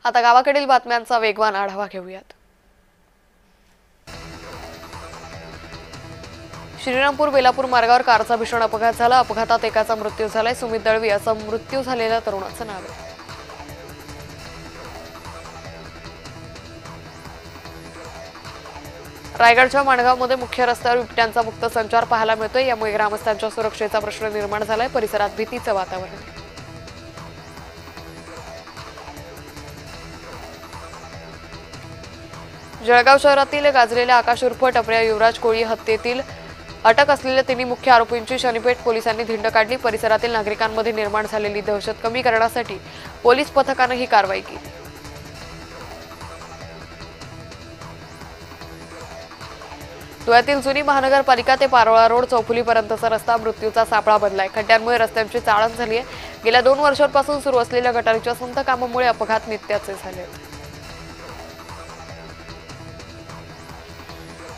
आता गावाकडील बातम्यांचा वेगवान आढावा घेऊयात। श्रीरामपूर बेलापूर मार्गावर कारचा भीषण अपघात झाला। अपघातात एकाचा मृत्यू झालाय। सुमित दळवी असं मृत्यू झालेल्या तरुणाचं नाव आहे। रायगडच्या माणगावमध्ये मुख्य रस्त्यावर बिबट्यांचा मुक्त संचार पाहायला मिळतोय। यामुळे ग्रामस्थांच्या सुरक्षेचा प्रश्न निर्माण झालाय। परिसरात भीतीचं वातावरण आहे। जळगाव शहरातील गाजलेल्या आकाश उर्फ टपऱ्या युवराज कोळी हत्येतील अटक असलेल्या तिन्ही मुख्य आरोपींची शनीपेठ पोलिसांनी धिंड काढली। परिसरातील नागरिकांमध्ये निर्माण झालेली दहशत कमी करण्यासाठी पोलीस पथकाने ही कारवाई केली। धुळ्यातील जुनी महानगरपालिका ते पारोळा रोड चौफुलीपर्यंतचा रस्ता मृत्यूचा सापळा बनलाय। खड्ड्यांमुळे रस्त्यांची चाळण झाली आहे। गेल्या 2 वर्षांपासून सुरू असलेल्या गटारीच्या संथ कामामुळे अपघात नित्याचे झाले।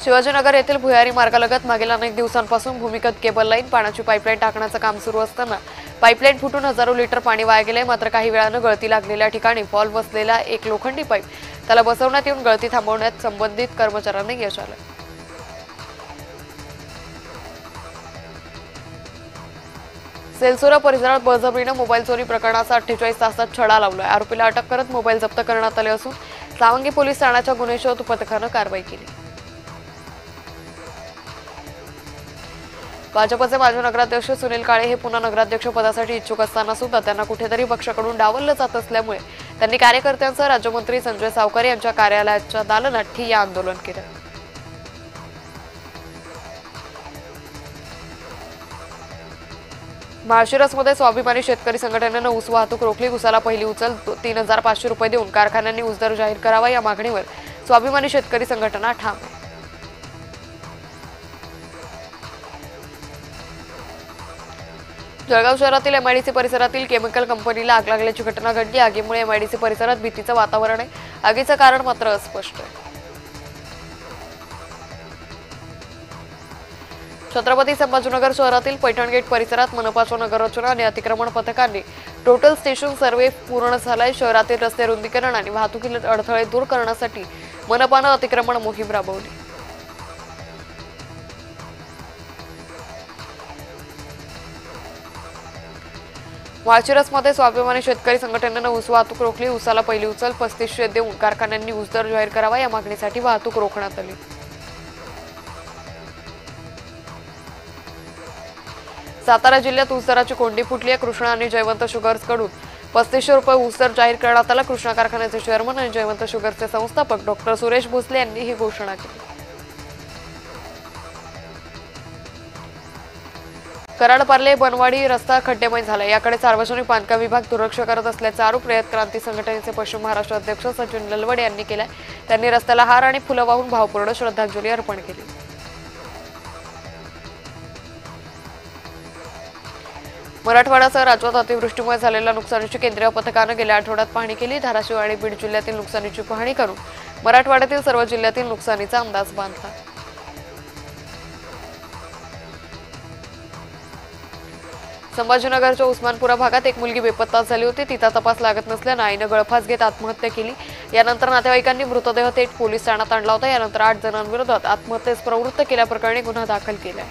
शिवाजीनगर येथील भुयारी मार्गालगत मागील अनेक दिवसांपासून भूमिगत केबल लाईन पाण्याची पाईपलाईन टाकण्याचं काम सुरू असताना पाईपलाईन फुटून हजारो लिटर पाणी वाया गेले। मात्र काही वेळानं गळती लागलेल्या ठिकाणी फॉल बसलेला एक लोखंडी पाईप त्याला बसवण्यात येऊन गळती थांबवण्यात संबंधित कर्मचाऱ्यांना यश आलं। सेलसोरा परिसरात बळजबरीनं मोबाईल चोरी प्रकरणाचा 48 तासात छडा लावलाय। आरोपीला अटक करत मोबाईल जप्त करण्यात आले असून सावंगी पोलीस ठाण्याच्या गुन्हे शोध पथकानं कारवाई केली। भाजपचे माजी नगराध्यक्ष सुनील काळे हे पुन्हा नगराध्यक्ष पदासाठी इच्छुक असताना सुद्धा त्यांना कुठेतरी पक्षाकडून डावललं जात असल्यामुळे त्यांनी कार्यकर्त्यांसह राज्यमंत्री संजय सावकारे यांच्या कार्यालयाच्या दालनात ठिय्या आंदोलन केलं। माळशिरसमध्ये स्वाभिमानी शेतकरी संघटनेनं ऊस वाहतूक रोखली। ऊसाला पहिली उचल 3500 रुपये देऊन कारखान्यांनी ऊस दर जाहीर करावा या मागणीवर स्वाभिमानी शेतकरी संघटना ठाम आहे। जळगाव शहरातील एमआयडीसी परिसरातील केमिकल कंपनीला आग लागल्याची घटना घडली। आगीमुळे एमआयडीसी परिसरात भीतीचं वातावरण आहे। आगीचं कारण मात्र अस्पष्ट आहे। छत्रपती संभाजीनगर शहरातील पैठण गेट परिसरात मनपाच्या नगररचना आणि अतिक्रमण पथकांनी टोटल स्टेशन सर्वे पूर्ण झालाय। शहरातील रस्ते रुंदीकरण आणि वाहतुकीतील अडथळे दूर करण्यासाठी मनपानं अतिक्रमण मोहीम राबवली। माळशिरसमध्ये स्वाभिमानी शेतकरी संघटनेनं ऊस वाहतूक रोखली। ऊसाला पहिली उचल 3500 देऊन कारखान्यांनी ऊस दर जाहीर करावा या मागणीसाठी वाहतूक रोखण्यात आली। सातारा जिल्ह्यात ऊस दराची कोंडी फुटली आहे। कृष्णा आणि जयवंत शुगर्स कडून 3500 रुपये ऊस दर जाहीर करण्यात आला। कृष्णा कारखान्याचे चेअरमन आणि जयवंत शुगर्सचे संस्थापक डॉक्टर सुरेश भोसले यांनी ही घोषणा केली। कराड पार्ले बनवाडी रस्ता खड्डेमय झाला। याकडे सार्वजनिक बांधकाम विभाग दुर्लक्ष करत असल्याचा आरोप रयत क्रांती संघटनेचे पश्चिम महाराष्ट्र अध्यक्ष सचिन ललवडे यांनी केलाय। त्यांनी रस्त्याला हार आणि फुलं वाहून भावपूर्ण श्रद्धांजली अर्पण केली। मराठवाड्यासह राज्यात अतिवृष्टीमुळे झालेल्या नुकसानीची केंद्रीय पथकानं गेल्या आठवड्यात पाहणी केली। धाराशिव आणि बीड जिल्ह्यातील नुकसानीची पाहणी करून मराठवाड्यातील सर्व जिल्ह्यातील नुकसानीचा अंदाज बांधला। संभाजीनगरच्या उस्मानपुरा भागात एक मुलगी बेपत्ता झाली होती। तिचा तपास लागत नसल्यानं आईनं गळफास घेत आत्महत्या केली। यानंतर नातेवाईकांनी मृतदेह थेट पोलीस ठाण्यात आणला होता। यानंतर 8 जणांविरोधात आत्महत्येस प्रवृत्त केल्याप्रकरणी गुन्हा दाखल केलाय।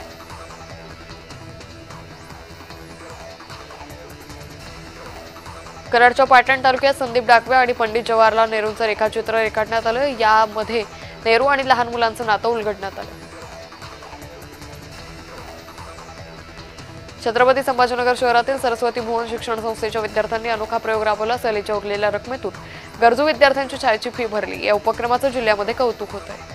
कराडच्या पाटण तालुक्यात संदीप डाकवे आणि पंडित जवाहरलाल नेहरूंचं रेखाचित्र रेखाटण्यात आलं। यामध्ये नेहरू आणि लहान मुलांचं नातं उलगडण्यात आलं। छत्रपती संभाजीनगर शहरातील सरस्वती भुवन शिक्षण संस्थेच्या विद्यार्थ्यांनी अनोखा प्रयोग राबवला। सहलीच्या उरलेल्या रकमेतून गरजू विद्यार्थ्यांची शाळेची फी भरली। या उपक्रमाचं जिल्ह्यामध्ये कौतुक होत आहे।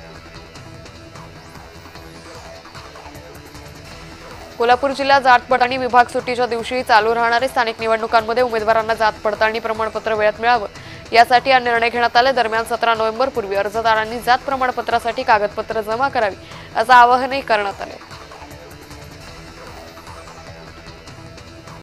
कोल्हापूर जिल्ह्यात जात पडताळणी विभाग सुट्टीच्या दिवशी चालू राहणारे स्थानिक निवडणुकांमध्ये उमेदवारांना जात पडताळणी प्रमाणपत्र वेळेत मिळावं यासाठी हा निर्णय घेण्यात आला। दरम्यान 17 नोव्हेंबर पूर्वी अर्जदारांनी जात प्रमाणपत्रासाठी कागदपत्र जमा करावी असं आवाहनही करण्यात आले।